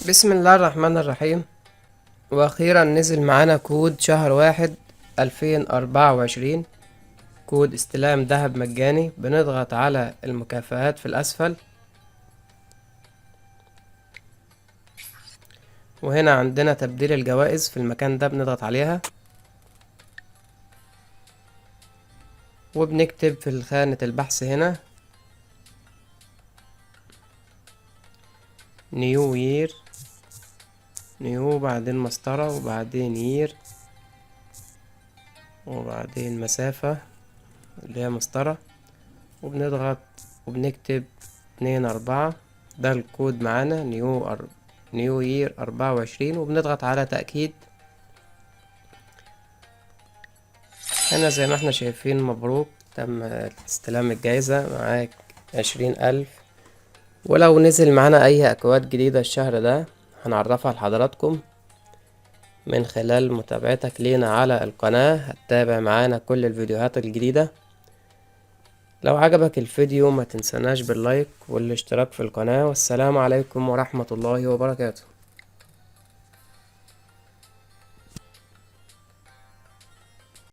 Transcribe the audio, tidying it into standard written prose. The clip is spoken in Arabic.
بسم الله الرحمن الرحيم. واخيرا نزل معانا كود شهر 1 2024. كود استلام ذهب مجاني. بنضغط على المكافآت في الاسفل، وهنا عندنا تبديل الجوائز في المكان ده، بنضغط عليها وبنكتب في خانة البحث هنا نيو يير، نيو بعدين مسطرة وبعدين يير وبعدين مسافة اللي هي مسطرة، وبنضغط وبنكتب 2/4. ده الكود معانا نيو يير 24، وبنضغط على تأكيد. هنا زي ما احنا شايفين مبروك تم استلام الجايزة، معاك 20,000. ولو نزل معانا أي أكواد جديدة الشهر ده هنعرفها لحضراتكم من خلال متابعتك لينا على القناة. هتتابع معانا كل الفيديوهات الجديدة. لو عجبك الفيديو ما تنسناش باللايك والاشتراك في القناة، والسلام عليكم ورحمة الله وبركاته.